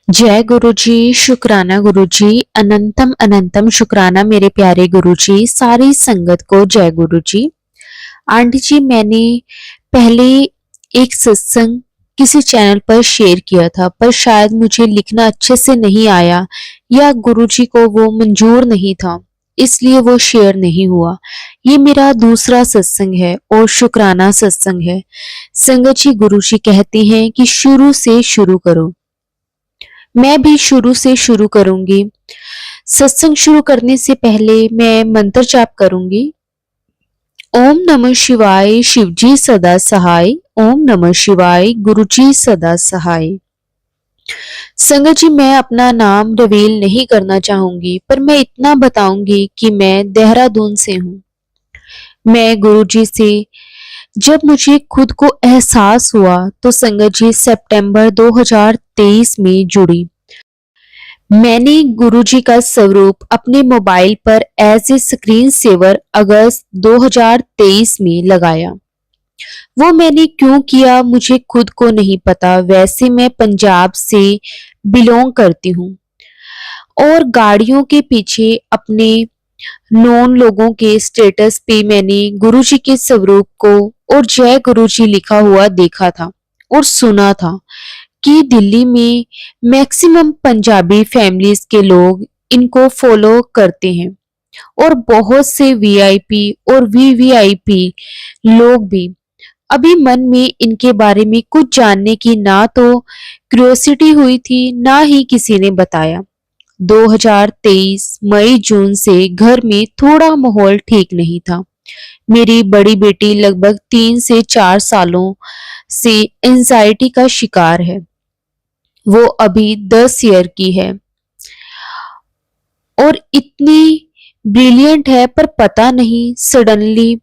जय गुरु जी, शुक्राना गुरु जी, अनंतम अनंतम शुक्राना मेरे प्यारे गुरु जी, सारी संगत को जय गुरु जी। आंटी जी, मैंने पहले एक सत्संग किसी चैनल पर शेयर किया था, पर शायद मुझे लिखना अच्छे से नहीं आया या गुरु जी को वो मंजूर नहीं था, इसलिए वो शेयर नहीं हुआ। ये मेरा दूसरा सत्संग है और शुक्राना सत्संग है। संगत जी, गुरु जी कहते हैं कि शुरू से शुरू करो। मैं भी शुरू से शुरू करूंगी। सत्संग शुरू करने से पहले मैं मंत्र जाप करूंगी। ओम नमः शिवाय, शिवजी सदा सहाय। ओम नमः शिवाय, गुरुजी सदा सहाय। संगत जी, मैं अपना नाम रिवील नहीं करना चाहूंगी, पर मैं इतना बताऊंगी कि मैं देहरादून से हूँ। मैं गुरुजी से जब मुझे खुद को एहसास हुआ तो संगत जी सितंबर 2023 में जुड़ी। मैंने गुरुजी का स्वरूप अपने मोबाइल पर एज ए स्क्रीन सेवर अगस्त 2023 में लगाया। वो मैंने क्यों किया मुझे खुद को नहीं पता। वैसे मैं पंजाब से बिलोंग करती हूँ और गाड़ियों के पीछे अपने नॉन लोगों के स्टेटस पे मैंने गुरुजी के स्वरूप को और जय गुरुजी लिखा हुआ देखा था और सुना था कि दिल्ली में मैक्सिमम पंजाबी फैमिलीज के लोग इनको फॉलो करते हैं और बहुत से वीआईपी और वीवीआईपी लोग भी। अभी मन में इनके बारे में कुछ जानने की ना तो क्यूरियोसिटी हुई थी, ना ही किसी ने बताया। 2023 मई जून से घर में थोड़ा माहौल ठीक नहीं था। मेरी बड़ी बेटी लगभग 3 से 4 सालों से एंजाइटी का शिकार है। वो अभी 10 ईयर की है और इतनी ब्रिलियंट है, पर पता नहीं suddenly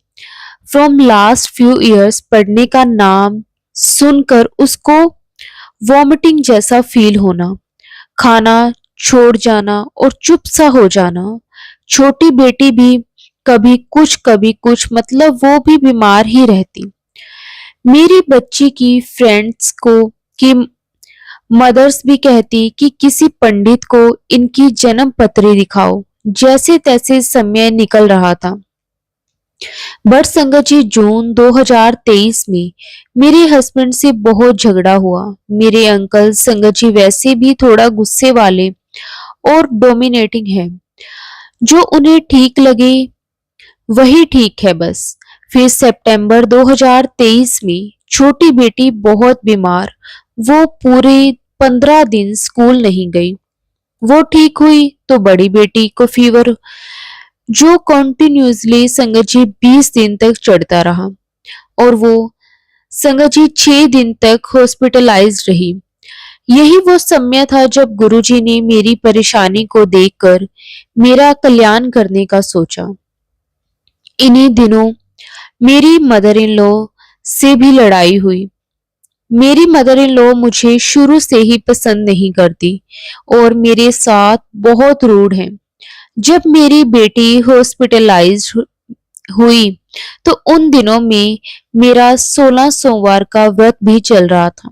from last few years पढ़ने का नाम सुनकर उसको वॉमिटिंग जैसा फील होना, खाना छोड़ जाना और चुप सा हो जाना। छोटी बेटी भी कभी कुछ मतलब वो भी बीमार ही रहती। मेरी बच्ची की फ्रेंड्स को की मदर्स भी कहती कि किसी पंडित को इनकी जन्म पत्री दिखाओ। जैसे तैसे समय निकल रहा था। बट संगत जी, जून 2023 में मेरे हस्बैंड से बहुत झगड़ा हुआ। मेरे अंकल संगत जी वैसे भी थोड़ा गुस्से वाले और डोमिनेटिंग है। जो उन्हें ठीक लगे वही ठीक है बस। फिर सितंबर 2023 में छोटी बेटी बहुत बीमार। वो पूरे 15 दिन स्कूल नहीं गई। वो ठीक हुई तो बड़ी बेटी को फीवर जो कंटिन्यूसली संगत जी 20 दिन तक चढ़ता रहा और वो संगत जी 6 दिन तक हॉस्पिटलाइज रही। यही वो समय था जब गुरुजी ने मेरी परेशानी को देखकर मेरा कल्याण करने का सोचा। इन्हीं दिनों मेरी मदर इन लॉ से भी लड़ाई हुई। मेरी मदर इन लॉ मुझे शुरू से ही पसंद नहीं करती और मेरे साथ बहुत रूड है। जब मेरी बेटी हॉस्पिटलाइज हुई तो उन दिनों में मेरा 16 सोमवार का व्रत भी चल रहा था।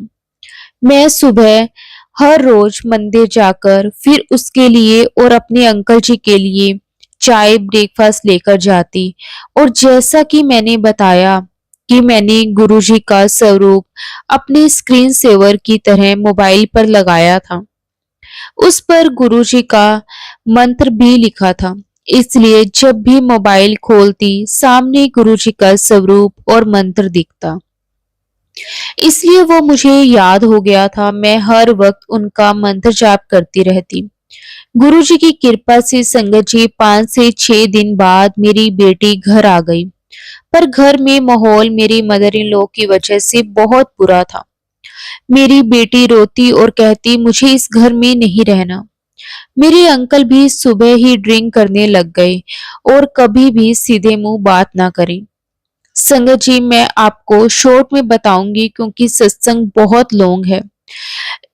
मैं सुबह हर रोज मंदिर जाकर फिर उसके लिए और अपने अंकल जी के लिए चाय ब्रेकफास्ट लेकर जाती और जैसा कि मैंने बताया कि मैंने गुरुजी का स्वरूप अपने स्क्रीन सेवर की तरह मोबाइल पर लगाया था। उस पर गुरुजी का मंत्र भी लिखा था, इसलिए जब भी मोबाइल खोलती सामने गुरुजी का स्वरूप और मंत्र दिखता। इसलिए वो मुझे याद हो गया था। मैं हर वक्त उनका मंत्र जाप करती रहती। गुरुजी की कृपा से संगत जी 5 से 6 दिन बाद मेरी बेटी घर आ गई, पर घर में माहौल मेरी मदर इन लॉ की वजह से बहुत बुरा था। मेरी बेटी रोती और कहती मुझे इस घर में नहीं रहना। मेरे अंकल भी सुबह ही ड्रिंक करने लग गए और कभी भी सीधे मुंह बात ना करें। संगत जी, मैं आपको शॉर्ट में बताऊंगी क्योंकि सत्संग बहुत लॉन्ग है।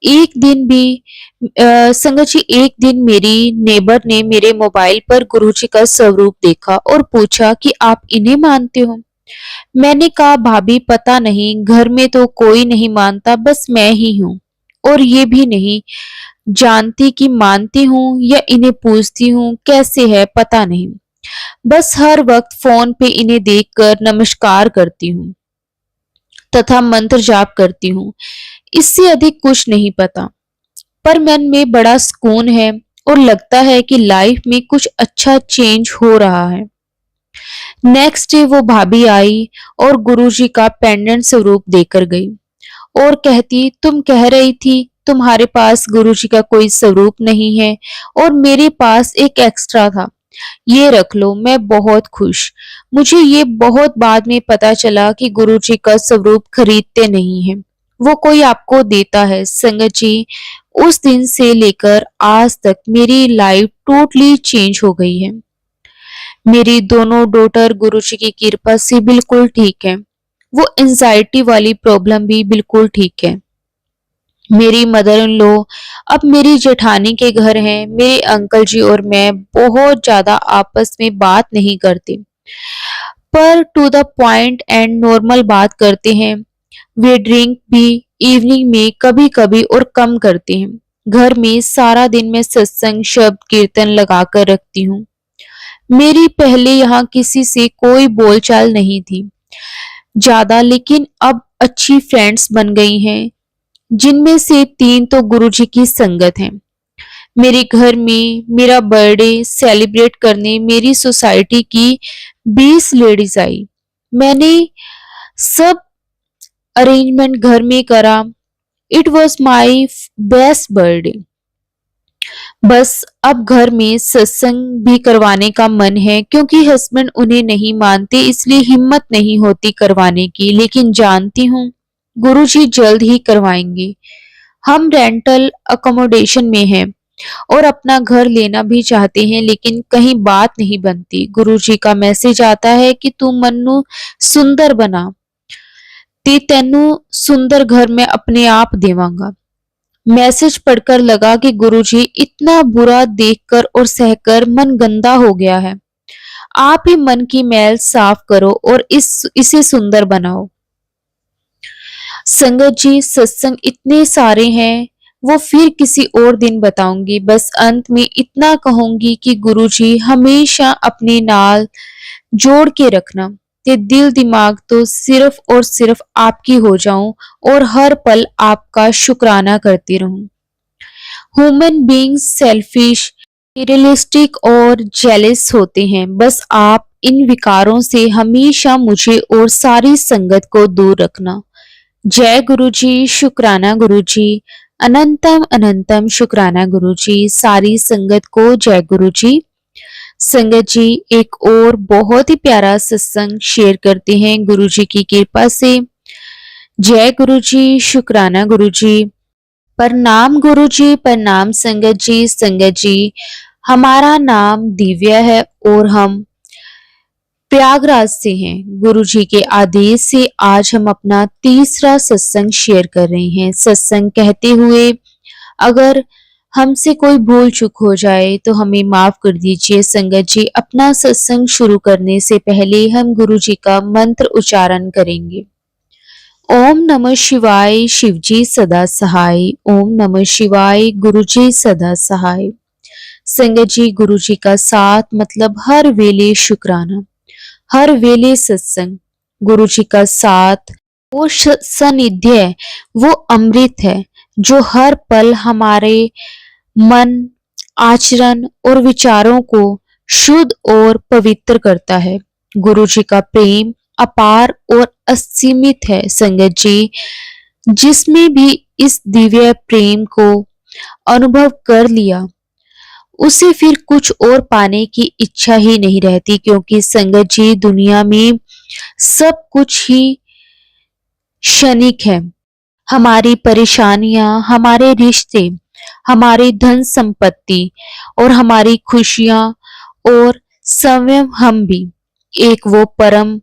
एक दिन भी संगत जी, एक दिन मेरी नेबर ने मेरे मोबाइल पर गुरुजी का स्वरूप देखा और पूछा कि आप इन्हें मानते हो। मैंने कहा भाभी पता नहीं, घर में तो कोई नहीं मानता, बस मैं ही हूँ और ये भी नहीं जानती कि मानती हूँ या इन्हें पूछती हूँ कैसे है पता नहीं। बस हर वक्त फोन पे इन्हें देखकर नमस्कार करती हूँ तथा मंत्र जाप करती हूँ। इससे अधिक कुछ नहीं पता, पर मन में बड़ा सुकून है और लगता है कि लाइफ में कुछ अच्छा चेंज हो रहा है। नेक्स्ट डे वो भाभी आई और गुरुजी का पेंडेंट स्वरूप देकर गई और कहती, तुम कह रही थी तुम्हारे पास गुरुजी का कोई स्वरूप नहीं है और मेरे पास एक एक्स्ट्रा था, ये रख लो। मैं बहुत खुश। मुझे ये बहुत बाद में पता चला कि गुरुजी का स्वरूप खरीदते नहीं है, वो कोई आपको देता है। संगत जी, उस दिन से लेकर आज तक मेरी लाइफ टोटली चेंज हो गई है। मेरी दोनों डॉटर गुरुजी की कृपा से बिल्कुल ठीक है। वो एंजाइटी वाली प्रॉब्लम भी बिल्कुल ठीक है। मेरी मदर इन लॉ अब मेरी जेठानी के घर हैं। मेरे अंकल जी और मैं बहुत ज्यादा आपस में बात नहीं करते, पर to the point and normal बात करते हैं। वे ड्रिंक भी इवनिंग में कभी कभी और कम करते हैं। घर में सारा दिन मैं सत्संग शब्द कीर्तन लगा कर रखती हूँ। मेरी पहले यहाँ किसी से कोई बोलचाल नहीं थी ज्यादा, लेकिन अब अच्छी फ्रेंड्स बन गई हैं, जिनमें से 3 तो गुरुजी की संगत हैं। मेरे घर में मेरा बर्थडे सेलिब्रेट करने मेरी सोसाइटी की 20 लेडीज आई। मैंने सब अरेंजमेंट घर में करा। It was my best birthday. बस अब घर में सत्संग भी करवाने का मन है, क्योंकि हस्बैंड उन्हें नहीं मानते, इसलिए हिम्मत नहीं होती करवाने की। लेकिन जानती हूँ गुरुजी जल्द ही करवाएंगे। हम रेंटल अकोमोडेशन में हैं और अपना घर लेना भी चाहते हैं, लेकिन कहीं बात नहीं बनती। गुरुजी का मैसेज आता है कि तू मन्नू सुंदर बना, ते तेनू सुंदर घर में अपने आप देवांगा। मैसेज पढ़कर लगा कि गुरुजी इतना बुरा देखकर और सहकर मन गंदा हो गया है। आप ही मन की मैल साफ करो और इसे सुंदर बनाओ। संगत जी, सत्संग इतने सारे हैं, वो फिर किसी और दिन बताऊंगी। बस अंत में इतना कहूंगी कि गुरुजी हमेशा अपने नाल जोड़ के रखना, ते दिल दिमाग तो सिर्फ और सिर्फ आपकी हो जाऊं और हर पल आपका शुक्राना करती रहूं। ह्यूमन बीइंग्स सेल्फिश, रियलिस्टिक और जेलस होते हैं। बस आप इन विकारों से हमेशा मुझे और सारी संगत को दूर रखना। जय गुरुजी, शुक्राना गुरुजी, अनंतम अनंतम शुक्राना गुरुजी, सारी संगत को जय गुरुजी। संगत जी, एक और बहुत ही प्यारा सत्संग शेयर करते हैं गुरुजी की कृपा से। जय गुरुजी, शुक्राना गुरुजी, प्रणाम गुरुजी, प्रणाम संगत जी। संगत जी, हमारा नाम दिव्या है और हम प्रयागराज से हैं। गुरुजी के आदेश से आज हम अपना तीसरा सत्संग शेयर कर रहे हैं। सत्संग कहते हुए अगर हमसे कोई भूल चूक हो जाए तो हमें माफ कर दीजिए। संगत जी, अपना सत्संग शुरू करने से पहले हम गुरुजी का मंत्र उच्चारण करेंगे। ओम नमः शिवाय, शिवजी सदा सहाय। ओम नमः शिवाय, गुरुजी सदा सहाय। संगत जी, गुरुजी का साथ मतलब हर वेले शुक्राना, हर वेले सत्संग। गुरुजी का साथ वो सानिध्य है, वो अमृत है जो हर पल हमारे मन, आचरण और विचारों को शुद्ध और पवित्र करता है। गुरुजी का प्रेम अपार और असीमित है। संगत जी, जिसमें भी इस दिव्य प्रेम को अनुभव कर लिया, उसे फिर कुछ और पाने की इच्छा ही नहीं रहती, क्योंकि संगत जी, दुनिया में सब कुछ ही क्षणिक है। हमारी परेशानियां, हमारे रिश्ते, हमारी धन संपत्ति और हमारी खुशियां और स्वयं हम भी एक वो परम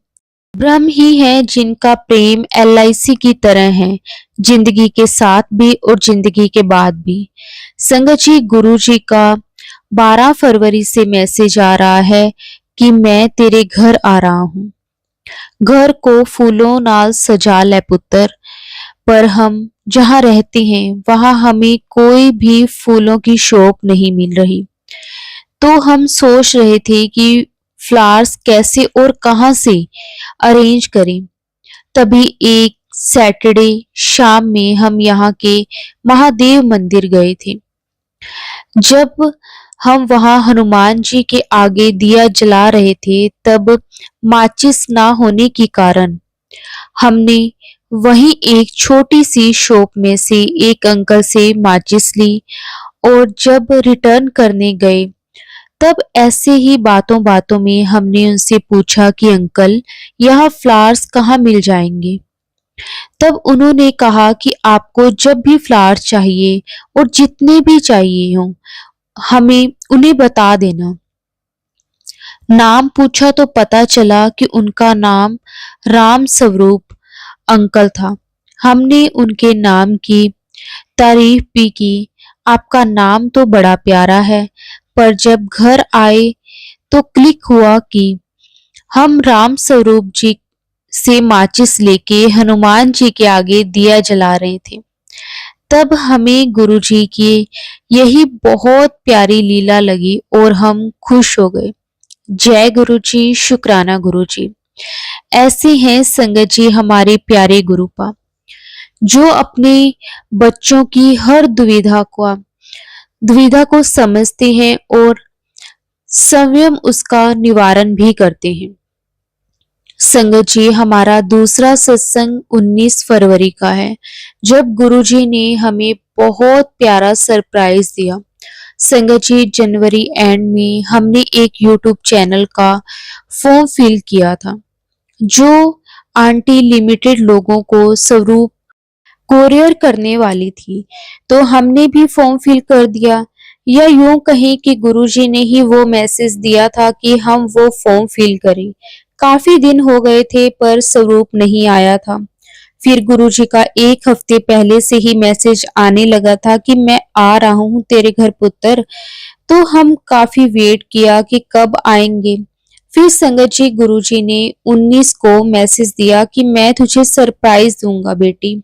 ब्रह्म ही है जिनका प्रेम LIC की तरह है, जिंदगी के साथ भी और जिंदगी के बाद भी। संगत जी, गुरु जी का 12 फरवरी से मैसेज आ रहा है कि मैं तेरे घर आ रहा हूं। घर को फूलों नाल सजा ले पुत्र, पर हम जहाँ रहते हैं वहाँ हमें कोई भी फूलों की शॉप नहीं मिल रही। तो हम सोच रहे थे कि फ्लावर्स कैसे और कहाँ से अरेंज करें। तभी एक सैटरडे शाम में हम यहाँ के महादेव मंदिर गए थे। जब हम वहाँ हनुमान जी के आगे दिया जला रहे थे, तब माचिस ना होने के कारण हमने वहीं एक छोटी सी शॉप में से एक अंकल से माचिस ली और जब रिटर्न करने गए, तब ऐसे ही बातों बातों में हमने उनसे पूछा कि अंकल, यहाँ फ्लावर्स कहाँ मिल जाएंगे। तब उन्होंने कहा कि आपको जब भी फ्लावर्स चाहिए और जितने भी चाहिए हों, हमें उन्हें बता देना। नाम पूछा तो पता चला कि उनका नाम राम स्वरूप अंकल था। हमने उनके नाम की तारीफ भी की। आपका नाम तो बड़ा प्यारा है, पर जब घर आए तो क्लिक हुआ कि हम राम स्वरूप जी से माचिस लेके हनुमान जी के आगे दिया जला रहे थे। तब हमें गुरुजी की यही बहुत प्यारी लीला लगी और हम खुश हो गए। जय गुरुजी, शुक्राना गुरुजी। ऐसे हैं संगत जी हमारे प्यारे गुरुपा, जो अपने बच्चों की हर दुविधा को समझते हैं और स्वयं उसका निवारण भी करते हैं। संगत जी हमारा दूसरा सत्संग 19 फरवरी का है, जब गुरुजी ने हमें बहुत प्यारा सरप्राइज दिया। संगत जी जनवरी एंड में हमने एक यूट्यूब चैनल का फॉर्म फिल किया था, जो आंटी लिमिटेड लोगों को स्वरूप कोरियर करने वाली थी। तो हमने भी फॉर्म फिल कर दिया, या यूं कहें कि गुरुजी ने ही वो मैसेज दिया था कि हम वो फॉर्म फिल करें। काफी दिन हो गए थे पर स्वरूप नहीं आया था। फिर गुरुजी का एक हफ्ते पहले से ही मैसेज आने लगा था कि मैं आ रहा हूँ तेरे घर पुत्र। तो हम काफी वेट किया कि कब आएंगे। फिर संगत जी गुरुजी ने 19 को मैसेज दिया कि मैं तुझे सरप्राइज दूंगा बेटी।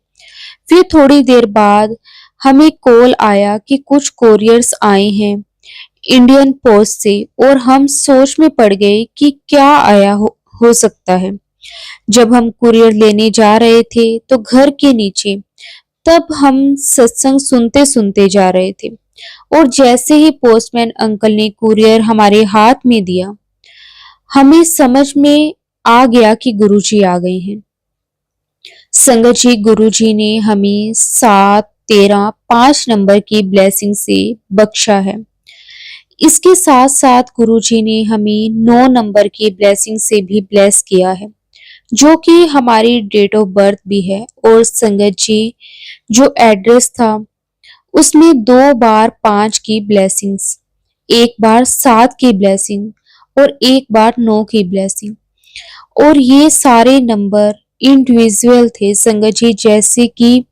फिर थोड़ी देर बाद हमें कॉल आया कि कुछ कोरियर्स आए हैं इंडियन पोस्ट से, और हम सोच में पड़ गए कि क्या आया हो सकता है। जब हम कुरियर लेने जा रहे थे तो घर के नीचे, तब हम सत्संग सुनते सुनते जा रहे थे, और जैसे ही पोस्टमैन अंकल ने कुरियर हमारे हाथ में दिया, हमें समझ में आ गया कि गुरुजी आ गए हैं। संगत जी गुरुजी ने हमें 7, 13, 5 नंबर की ब्लेसिंग से बख्शा है। इसके साथ साथ गुरुजी ने हमें 9 नंबर की ब्लेसिंग से भी ब्लेस किया है, जो कि हमारी डेट ऑफ बर्थ भी है। और संगत जी जो एड्रेस था उसमें 2 बार 5 की ब्लेसिंग्स, एक बार 7 की ब्लेसिंग और एक बार 9 की ब्लेसिंग। और ये सारे नंबर इंडिविजुअल थे संगत जी, जैसे कि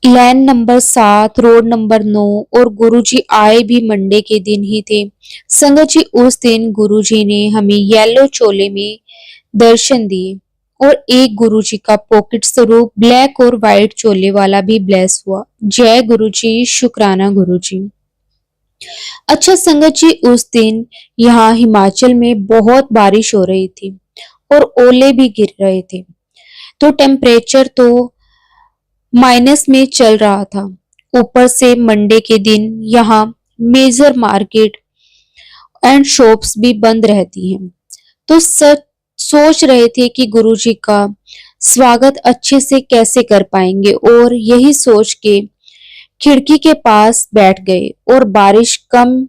लैंड नंबर 7, रोड नंबर 9, और गुरुजी आए भी मंडे के दिन ही थे। संगत जी उस दिन गुरुजी ने हमें येलो चोले में दर्शन दिए, और एक गुरुजी का पॉकेट स्वरूप ब्लैक और व्हाइट चोले वाला भी ब्लेस हुआ। जय गुरुजी, शुक्राना गुरुजी। अच्छा संगत जी उस दिन यहाँ हिमाचल में बहुत बारिश हो रही थी और ओले भी गिर रहे थे, तो टेम्परेचर तो माइनस में चल रहा था। ऊपर से मंडे के दिन यहाँ मेजर मार्केट एंड शॉप्स भी बंद रहती हैं। तो सच सोच रहे थे कि गुरुजी का स्वागत अच्छे से कैसे कर पाएंगे, और यही सोच के खिड़की के पास बैठ गए और बारिश कम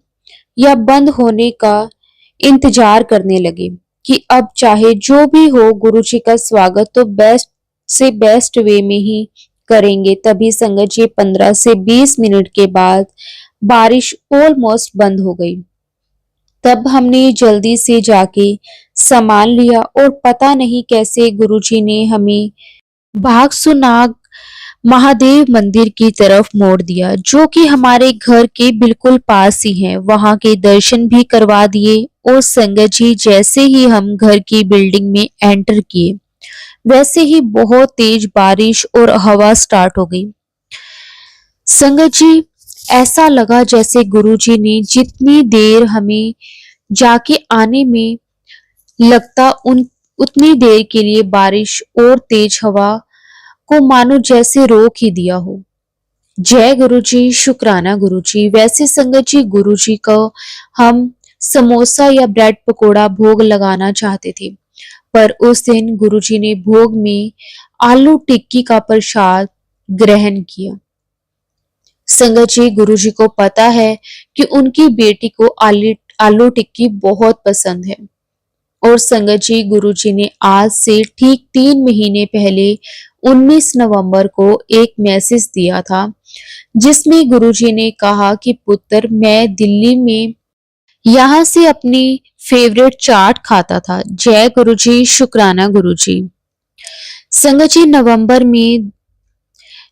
या बंद होने का इंतजार करने लगे कि अब चाहे जो भी हो गुरुजी का स्वागत तो बेस्ट से बेस्ट वे में ही करेंगे। तभी संगत जी 15 से 20 मिनट के बाद बारिश ऑलमोस्ट बंद हो गई। तब हमने जल्दी से जाके सामान लिया, और पता नहीं कैसे गुरुजी ने हमें भागसुनाग महादेव मंदिर की तरफ मोड़ दिया, जो कि हमारे घर के बिल्कुल पास ही है। वहां के दर्शन भी करवा दिए, और संगत जी जैसे ही हम घर की बिल्डिंग में एंटर किए, वैसे ही बहुत तेज बारिश और हवा स्टार्ट हो गई। संगत जी, ऐसा लगा जैसे गुरुजी ने जितनी देर हमें जाके आने में लगता उन उतनी देर के लिए बारिश और तेज हवा को मानो जैसे रोक ही दिया हो। जय गुरुजी, शुक्राना गुरुजी। वैसे संगत जी, गुरुजी को हम समोसा या ब्रेड पकोड़ा भोग लगाना चाहते थे, पर उस दिन गुरुजी ने भोग में आलू टिक्की का प्रसाद ग्रहण किया। संगत जी, गुरुजी को पता है कि उनकी बेटी को आलू टिक्की बहुत पसंद है। और संगत जी, गुरुजी ने आज से ठीक 3 महीने पहले 19 नवंबर को एक मैसेज दिया था, जिसमें गुरुजी ने कहा कि पुत्र, मैं दिल्ली में यहाँ से अपनी फेवरेट चाट खाता था। जय गुरुजी, शुक्राना गुरुजी। संगत जी, नवंबर में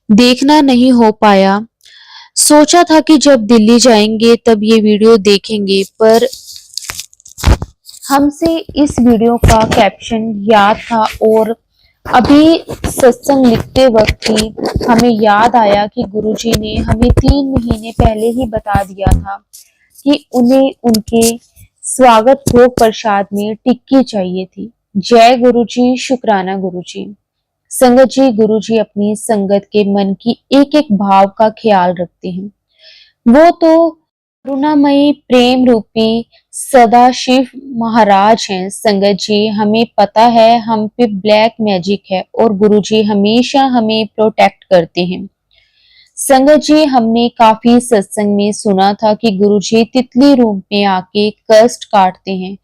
देखना नहीं हो पाया। सोचा था कि जब दिल्ली जाएंगे तब ये वीडियो देखेंगे, पर हमसे इस वीडियो का कैप्शन याद था और अभी सत्संग लिखते वक्त ही हमें याद आया कि गुरुजी ने हमें 3 महीने पहले ही बता दिया था कि उन्हें उनके स्वागत भोग प्रसाद में टिक्की चाहिए थी। जय गुरुजी, शुक्राना गुरुजी। संगत जी, गुरुजी अपनी संगत के मन की एक एक भाव का ख्याल रखते हैं। वो तो करुणामयी प्रेम रूपी सदाशिव महाराज हैं। संगत जी, हमें पता है हम पे ब्लैक मैजिक है और गुरुजी हमेशा हमें प्रोटेक्ट करते हैं। संगत जी, हमने काफी सत्संग में सुना था कि गुरुजी तितली रूप में आके कष्ट काटते हैं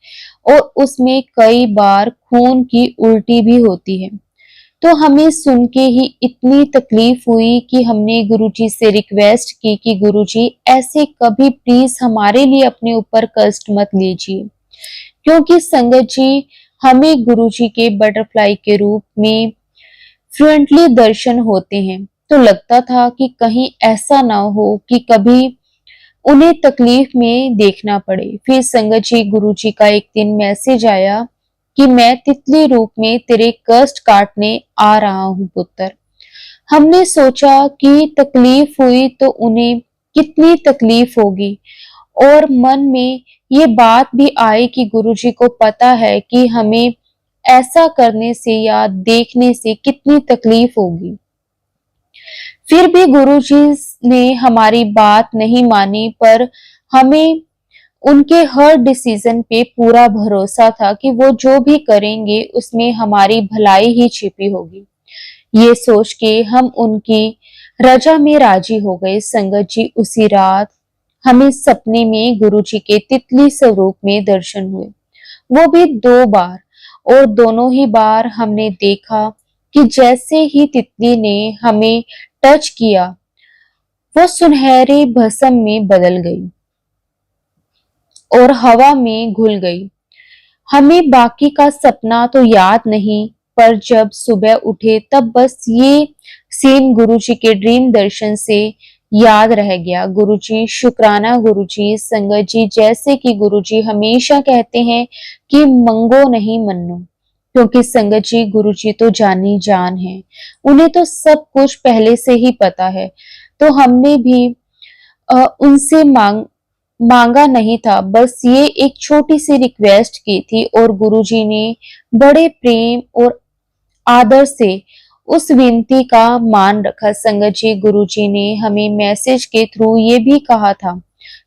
और उसमें कई बार खून की उल्टी भी होती है। तो हमें सुन के ही इतनी तकलीफ हुई कि हमने गुरुजी से रिक्वेस्ट की कि गुरुजी ऐसे कभी प्लीज हमारे लिए अपने ऊपर कष्ट मत लीजिए, क्योंकि संगत जी हमें गुरुजी के बटरफ्लाई के रूप में फ्लुएंटली दर्शन होते हैं। तो लगता था कि कहीं ऐसा ना हो कि कभी उन्हें तकलीफ में देखना पड़े। फिर संगत जी, गुरुजी का एक दिन मैसेज आया कि मैं तितली रूप में तेरे कष्ट काटने आ रहा हूँ पुत्र। हमने सोचा कि तकलीफ हुई तो उन्हें कितनी तकलीफ होगी, और मन में ये बात भी आई कि गुरुजी को पता है कि हमें ऐसा करने से या देखने से कितनी तकलीफ होगी। फिर भी गुरुजी ने हमारी बात नहीं मानी, पर हमें उनके हर डिसीजन पे पूरा भरोसा था कि वो जो भी करेंगे उसमें हमारी भलाई ही छिपी होगी। ये सोच के हम उनकी रजा में राजी हो गए। संगत जी, उसी रात हमें सपने में गुरुजी के तितली स्वरूप में दर्शन हुए, वो भी 2 बार। और दोनों ही बार हमने देखा कि जैसे ही तितली ने हमें टच किया, वो सुनहरे भस्म में बदल गई और हवा में घुल गई। हमें बाकी का सपना तो याद नहीं, पर जब सुबह उठे तब बस ये सीन गुरुजी के ड्रीम दर्शन से याद रह गया। गुरुजी, शुक्राना गुरुजी। संगत जी, जैसे कि गुरुजी हमेशा कहते हैं कि मंगो नहीं मन्नो, क्योंकि संगत जी गुरुजी तो जानी जान है, उन्हें तो सब कुछ पहले से ही पता है। तो हमने भी उनसे मांगा नहीं था, बस ये एक छोटी सी रिक्वेस्ट की थी और गुरुजी ने बड़े प्रेम और आदर से उस विनती का मान रखा। संगत जी, गुरुजी ने हमें मैसेज के थ्रू ये भी कहा था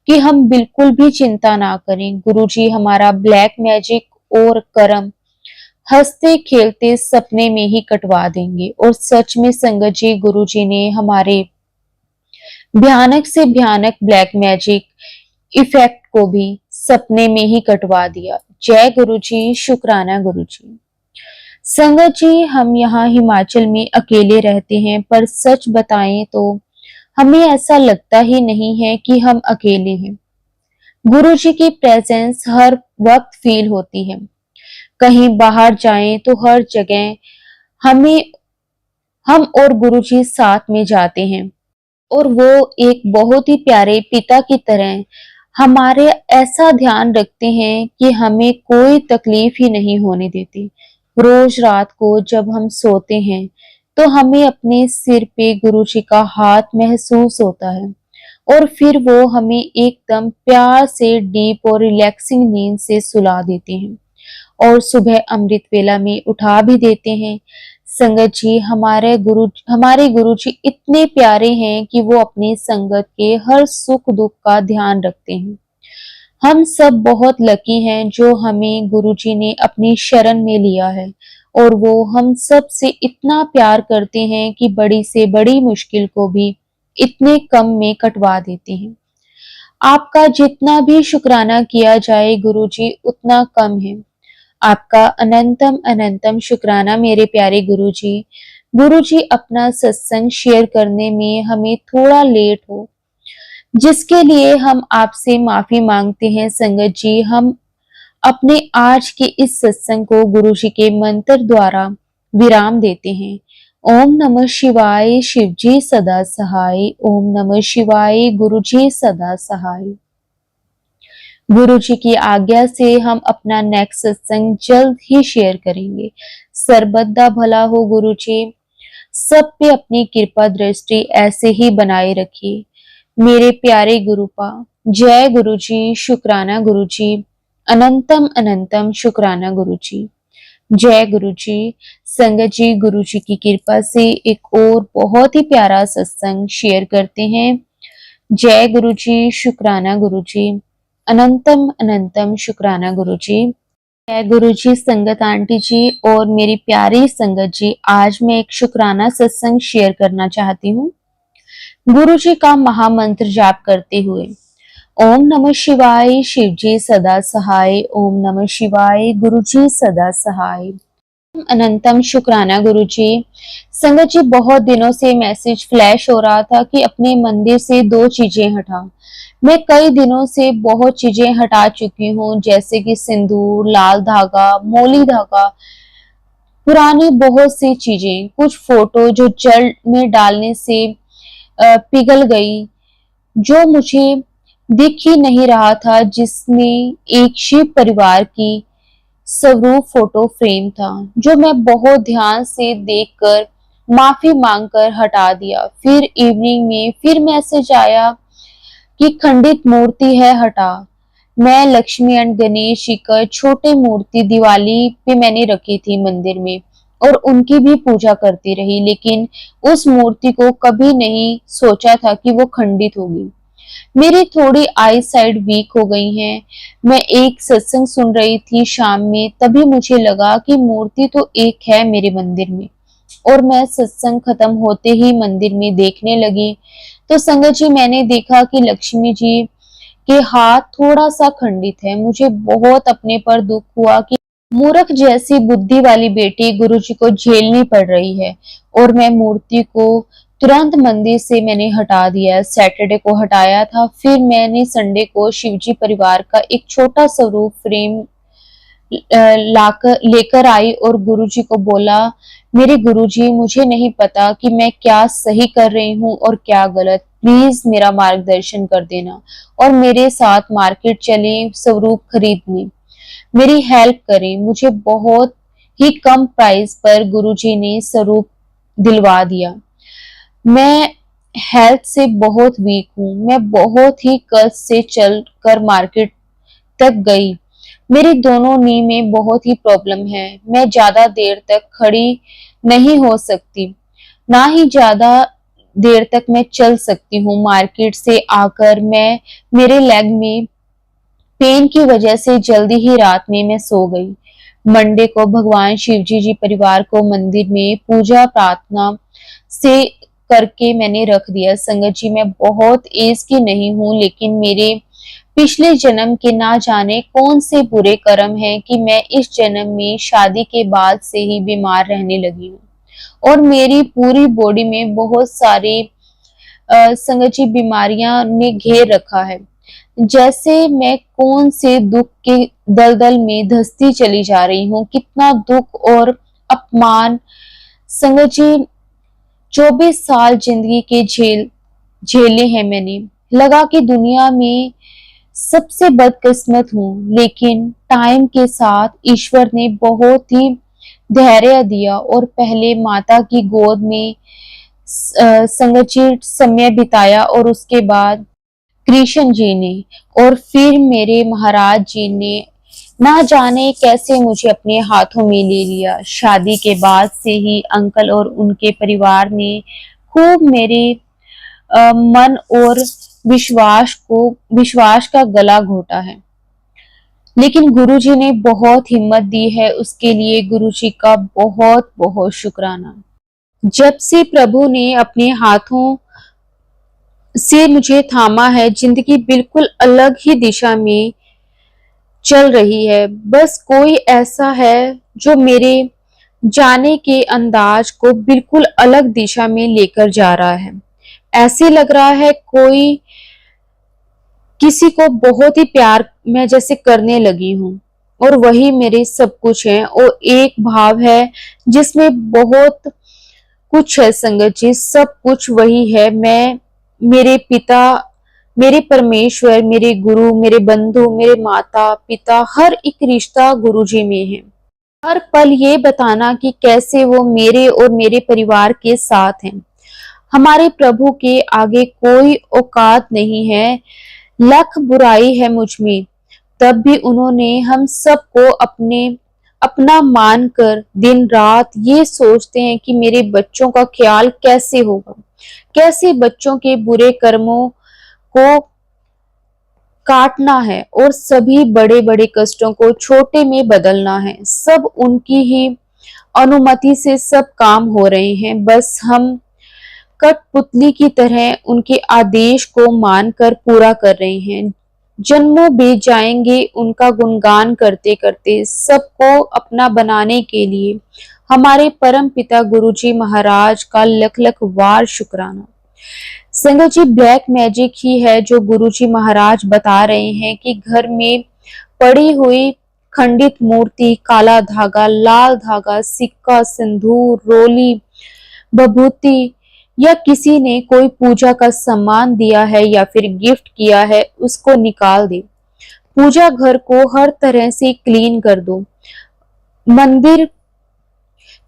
कि हम बिल्कुल भी चिंता ना करें। गुरुजी हमारा ब्लैक मैजिक और कर्म हंसते खेलते सपने में ही कटवा देंगे। और सच में संगत जी, गुरुजी ने हमारे भयानक से भयानक ब्लैक मैजिक इफेक्ट को भी सपने में ही कटवा दिया। जय गुरुजी, शुक्राना गुरुजी। संगत जी, हम यहाँ हिमाचल में अकेले रहते हैं, पर सच बताएं तो हमें ऐसा लगता ही नहीं है कि हम अकेले हैं। गुरुजी की प्रेजेंस हर वक्त फील होती है। कहीं बाहर जाएं तो हर जगह हमें हम और गुरुजी साथ में जाते हैं, और वो एक बहुत ही प्यारे पिता की तरह हमारे ऐसा ध्यान रखते हैं कि हमें कोई तकलीफ ही नहीं होने देते। रोज रात को जब हम सोते हैं तो हमें अपने सिर पे गुरु जी का हाथ महसूस होता है और फिर वो हमें एकदम प्यार से डीप और रिलैक्सिंग नींद से सुला देते हैं और सुबह अमृत वेला में उठा भी देते हैं। संगत जी, हमारे गुरु जी इतने प्यारे हैं कि वो अपनी संगत के हर सुख दुख का ध्यान रखते हैं। हम सब बहुत लकी हैं जो हमें गुरुजी ने अपनी शरण में लिया है और वो हम सब से इतना प्यार करते हैं कि बड़ी से बड़ी मुश्किल को भी इतने कम में कटवा देते हैं। आपका जितना भी शुक्राना किया जाए गुरुजी उतना कम है। आपका अनंतम अनंतम शुक्राना मेरे प्यारे गुरुजी। गुरुजी अपना सत्संग शेयर करने में हमें थोड़ा लेट हो, जिसके लिए हम आपसे माफी मांगते हैं। संगत जी, हम अपने आज के इस सत्संग को गुरु जी के मंत्र द्वारा विराम देते हैं। ओम नमः शिवाय, शिव जी सदा सहाय। ओम नमः शिवाय, गुरु जी सदा सहाय। गुरु जी की आज्ञा से हम अपना नेक्स्ट सत्संग जल्द ही शेयर करेंगे। सर्वदा भला हो गुरु जी। सब पे अपनी कृपा दृष्टि ऐसे ही बनाए रखिए मेरे प्यारे गुरुपा। जय गुरु जी, शुक्राना गुरु जी, अनंतम अनंतम शुक्राना गुरु जी। जय गुरु जी। संगत जी, गुरु जी की कृपा से एक और बहुत ही प्यारा सत्संग शेयर करते हैं। जय गुरु जी, शुक्राना गुरु जी, अनंतम अनंतम शुक्राना गुरु जी। जय गुरु जी। संगत आंटी जी और मेरी प्यारी संगत जी, आज मैं एक शुक्राना सत्संग शेयर करना चाहती हूँ। गुरु जी का महामंत्र जाप करते हुए। ओम नमः शिवाय, शिव जी सदा सहाय। ओम नमः शिवाय, गुरु जी सदा सहाय। अनंतम शुक्राना गुरु जी। संगत जी, बहुत दिनों से मैसेज फ्लैश हो रहा था कि अपने मंदिर से 2 चीजें हटा। मैं कई दिनों से बहुत चीजें हटा चुकी हूँ, जैसे कि सिंदूर, लाल धागा, मोली धागा, पुरानी बहुत सी चीजें, कुछ फोटो जो जल में डालने से पिघल गई, जो मुझे दिख ही नहीं रहा था, जिसमें एक शिव परिवार की स्वरूप फोटो फ्रेम था, जो मैं बहुत ध्यान से देखकर माफी मांगकर हटा दिया। फिर इवनिंग में फिर मैसेज आया कि खंडित मूर्ति है, हटा। मैं लक्ष्मी एंड गणेश जी का छोटे मूर्ति दिवाली पे मैंने रखी थी मंदिर में और उनकी भी पूजा करती रही, लेकिन उस मूर्ति को कभी नहीं सोचा था कि वो खंडित होगी। मेरी थोड़ी आई साइड वीक हो गई है। मैं एक सत्संग सुन रही थी शाम में, तभी मुझे लगा कि मूर्ति तो एक है मेरे मंदिर में, और मैं सत्संग खत्म होते ही मंदिर में देखने लगी तो संगत जी, मैंने देखा कि लक्ष्मी जी के हाथ थोड़ा सा खंडित है। मुझे बहुत अपने पर दुख हुआ कि मूर्ख जैसी बुद्धि वाली बेटी गुरु जी को झेलनी पड़ रही है, और मैं मूर्ति को तुरंत मंदिर से मैंने हटा दिया। सैटरडे को हटाया था, फिर मैंने संडे को शिवजी परिवार का एक छोटा स्वरूप फ्रेम लाकर लेकर आई और गुरुजी को बोला, मेरे गुरुजी, मुझे नहीं पता कि मैं क्या सही कर रही हूँ और क्या गलत, प्लीज मेरा मार्गदर्शन कर देना और मेरे साथ मार्केट चले स्वरूप खरीदने, मेरी हेल्प करें। मुझे बहुत ही कम प्राइस पर गुरुजी ने स्वरूप दिलवा दिया। मैं हेल्थ से बहुत वीक हूँ। मैं बहुत ही कष्ट से चल कर मार्केट तक गई। मेरी दोनों नी में बहुत ही प्रॉब्लम है। मैं ज्यादा देर तक खड़ी नहीं हो सकती, ना ही ज्यादा देर तक मैं चल सकती हूँ। मार्केट से आकर मेरे लेग में पेन की वजह से जल्दी ही रात में मैं सो गई। मंडे को भगवान शिवजी जी परिवार को मंदिर में पूजा प्रार्थना से करके मैंने रख दिया। संगत जी, मैं बहुत एज की नहीं हूँ, लेकिन मेरे पिछले जन्म के ना जाने कौन से बुरे कर्म हैं कि मैं इस जन्म में शादी के बाद से ही बीमार रहने लगी हूँ और मेरी पूरी बॉडी में बहुत सारी संगत जी बीमारियां ने घेर रखा है। जैसे मैं कौन से दुख के दलदल में धंसती चली जा रही हूँ। कितना दुख और अपमान संगत जी, 24 साल जिंदगी के झेले हैं मैंने। लगा कि दुनिया में सबसे बदकिस्मत हूँ, लेकिन टाइम के साथ ईश्वर ने बहुत ही धैर्य दिया और पहले माता की गोद में संगचित समय बिताया और उसके बाद कृष्ण जी ने और फिर मेरे महाराज जी ने ना जाने कैसे मुझे अपने हाथों में ले लिया। शादी के बाद से ही अंकल और उनके परिवार ने खूब मेरे मन और विश्वास का गला घोटा है, लेकिन गुरुजी ने बहुत हिम्मत दी है, उसके लिए गुरुजी का बहुत बहुत शुक्राना। जब से प्रभु ने अपने हाथों से मुझे थामा है, जिंदगी बिल्कुल अलग ही दिशा में चल रही है। बस कोई ऐसा है जो मेरे जाने के अंदाज को बिल्कुल अलग दिशा में लेकर जा रहा है। ऐसे लग रहा है कोई किसी को बहुत ही प्यार मैं जैसे करने लगी हूँ और वही मेरे सब कुछ है। और एक भाव है जिसमें बहुत कुछ है संगत जी, सब कुछ वही है। मैं, मेरे पिता, मेरे परमेश्वर, मेरे गुरु, मेरे बंधु, मेरे माता पिता, हर एक रिश्ता गुरु जी में है। हर पल ये बताना कि कैसे वो मेरे और मेरे परिवार के साथ हैं। हमारे प्रभु के आगे कोई औकात नहीं है। लख बुराई है मुझ में, तब भी उन्होंने हम सबको अपना मानकर दिन रात ये सोचते हैं कि मेरे बच्चों का ख्याल कैसे होगा, कैसे बच्चों के बुरे कर्मों को काटना है और सभी बड़े बड़े कष्टों को छोटे में बदलना है। सब उनकी ही अनुमति से सब काम हो रहे हैं। बस हम कठपुतली की तरह उनके आदेश को मानकर पूरा कर रहे हैं। जन्मों बीत जाएंगे उनका गुणगान करते करते। सबको अपना बनाने के लिए हमारे परम पिता गुरुजी महाराज का लख लख वार शुक्राना। संगत जी, ब्लैक मैजिक ही है जो गुरुजी महाराज बता रहे हैं कि घर में पड़ी हुई खंडित मूर्ति, काला धागा, लाल धागा, सिक्का, सिंदूर, रोली, बभूति या किसी ने कोई पूजा का सामान दिया है या फिर गिफ्ट किया है, उसको निकाल दे। पूजा घर को हर तरह से क्लीन कर दो। मंदिर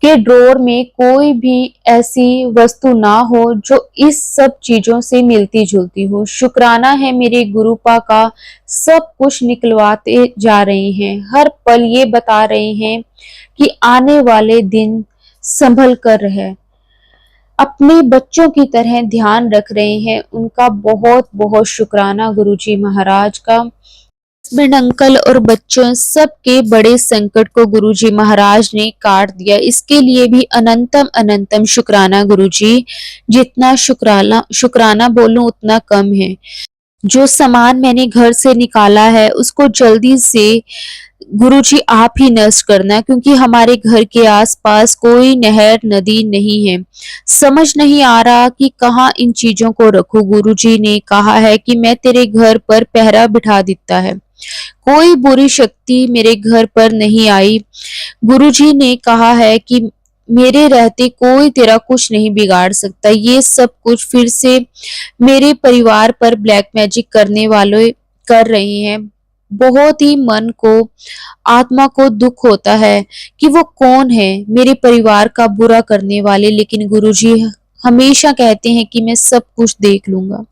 के ड्रॉर में कोई भी ऐसी वस्तु ना हो जो इस सब चीजों से मिलती जुलती हो। शुक्राना है मेरे गुरुपा का, सब कुछ निकलवाते जा रहे हैं। हर पल ये बता रहे हैं कि आने वाले दिन संभल कर रहे, अपने बच्चों की तरह ध्यान रख रहे हैं। उनका बहुत बहुत शुक्राना गुरुजी महाराज का। हस्बैंड, अंकल और बच्चों सबके बड़े संकट को गुरुजी महाराज ने काट दिया। इसके लिए भी अनंतम अनंतम शुक्राना गुरुजी। जितना शुक्राना बोलूं उतना कम है। जो सामान मैंने घर से निकाला है उसको जल्दी से गुरुजी आप ही नष्ट करना, क्योंकि हमारे घर के आसपास कोई नहर नदी नहीं है। समझ नहीं आ रहा कि कहाँ इन चीजों को रखूं। गुरुजी ने कहा है कि मैं तेरे घर पर पहरा बिठा देता है, कोई बुरी शक्ति मेरे घर पर नहीं आई। गुरुजी ने कहा है कि मेरे रहते कोई तेरा कुछ नहीं बिगाड़ सकता। ये सब कुछ फिर से मेरे परिवार पर ब्लैक मैजिक करने वाले कर रहे हैं। बहुत ही मन को, आत्मा को दुख होता है कि वो कौन है मेरे परिवार का बुरा करने वाले, लेकिन गुरुजी हमेशा कहते हैं कि मैं सब कुछ देख लूंगा।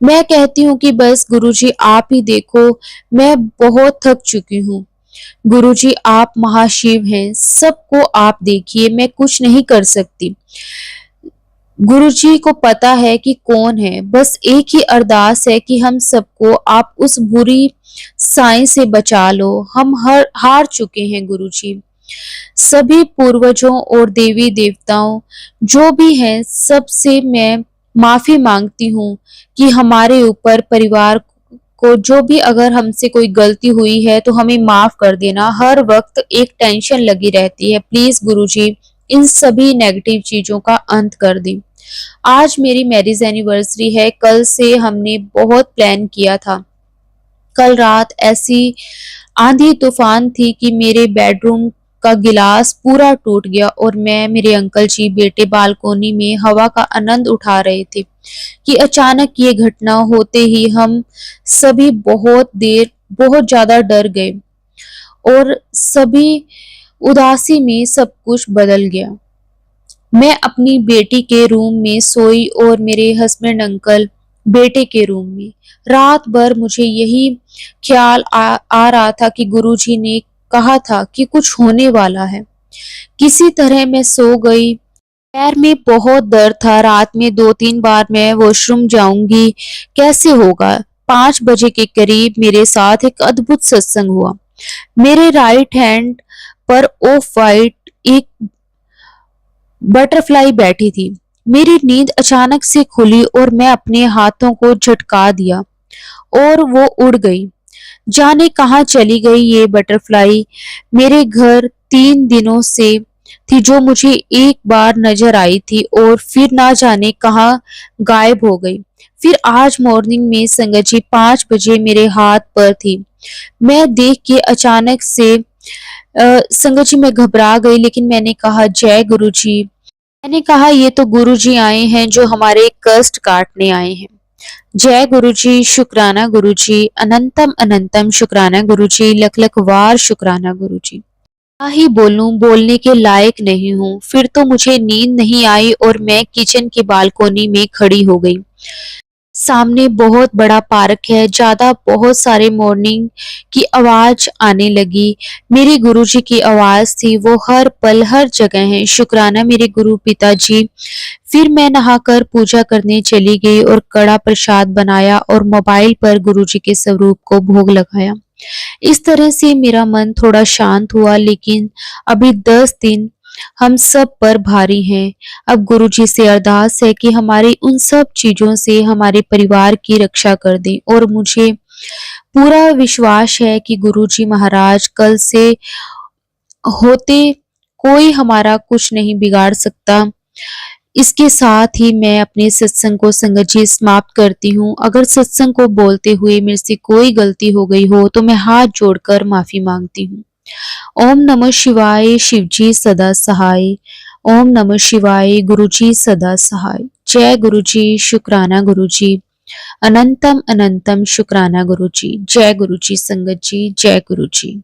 मैं कहती हूँ कि बस गुरुजी आप ही देखो, मैं बहुत थक चुकी हूँ। गुरुजी आप महाशिव हैं, सबको आप देखिए, मैं कुछ नहीं कर सकती। गुरुजी को पता है कि कौन है। बस एक ही अरदास है कि हम सबको आप उस बुरी साई से बचा लो। हम हार चुके हैं गुरुजी। सभी पूर्वजों और देवी देवताओं जो भी हैं, सबसे मैं माफी मांगती हूँ कि हमारे ऊपर, परिवार को जो भी अगर हमसे कोई गलती हुई है तो हमें माफ कर देना। हर वक्त एक टेंशन लगी रहती है। प्लीज गुरुजी इन सभी नेगेटिव चीजों का अंत कर दें। आज मेरी मैरिज एनिवर्सरी है। कल से हमने बहुत प्लान किया था। कल रात ऐसी आंधी तूफान थी कि मेरे बेडरूम का गिलास पूरा टूट गया और मैं, मेरे अंकल जी, बेटे बालकोनी में हवा का आनंद उठा रहे थे कि अचानक ये घटना होते ही हम सभी बहुत ज्यादा डर गए और सभी उदासी में सब कुछ बदल गया। मैं अपनी बेटी के रूम में सोई और मेरे हस्बैंड अंकल बेटे के रूम में। रात भर मुझे यही ख्याल आ रहा था कि गुरुजी ने कहा था कि कुछ होने वाला है। किसी तरह मैं सो गई। पैर में बहुत दर्द था। रात में 2-3 बार मैं वॉशरूम जाऊंगी, कैसे होगा। 5 बजे के करीब मेरे साथ एक अद्भुत सत्संग हुआ। मेरे राइट हैंड पर ऑफ वाइट एक बटरफ्लाई बैठी थी। मेरी नींद अचानक से खुली और मैं अपने हाथों को झटका दिया और वो उड़ गई। जाने कहाँ चली गई ये बटरफ्लाई। मेरे घर 3 दिनों से थी, जो मुझे एक बार नजर आई थी और फिर ना जाने कहाँ गायब हो गई। फिर आज मॉर्निंग में संगत जी 5 बजे मेरे हाथ पर थी। मैं देख के अचानक से संगत जी मैं घबरा गई, लेकिन मैंने कहा जय गुरु जी। मैंने कहा ये तो गुरुजी आए हैं जो हमारे कष्ट काटने आए हैं। जय गुरुजी, शुक्राना गुरुजी, अनंतम अनंतम शुक्राना गुरुजी, लख लख वार शुक्राना गुरुजी। क्या ही बोलूं, बोलने के लायक नहीं हूँ। फिर तो मुझे नींद नहीं आई और मैं किचन की बालकोनी में खड़ी हो गई। सामने बहुत बड़ा पार्क है। ज्यादा बहुत सारे मॉर्निंग की आवाज आने लगी। मेरे गुरुजी की आवाज थी, वो हर पल हर जगह है। शुक्राना मेरे गुरु पिताजी। फिर मैं नहाकर पूजा करने चली गई और कड़ा प्रसाद बनाया और मोबाइल पर गुरुजी के स्वरूप को भोग लगाया। इस तरह से मेरा मन थोड़ा शांत हुआ, लेकिन अभी 10 दिन हम सब पर भारी हैं। अब गुरुजी से अरदास है कि हमारी उन सब चीजों से हमारे परिवार की रक्षा कर दें, और मुझे पूरा विश्वास है कि गुरुजी महाराज कल से होते कोई हमारा कुछ नहीं बिगाड़ सकता। इसके साथ ही मैं अपने सत्संग को संगत जी समाप्त करती हूँ। अगर सत्संग को बोलते हुए मेरे से कोई गलती हो गई हो तो मैं हाथ जोड़कर माफी मांगती हूँ। ओम नमः शिवाय, शिवजी सदा सहाय। ओम नमः शिवाय, गुरुजी सदा सहाय। जय गुरुजी, शुक्राना गुरुजी, अनंतम अनंतम शुक्राना गुरुजी। जय गुरुजी संगत जी, जय गुरुजी।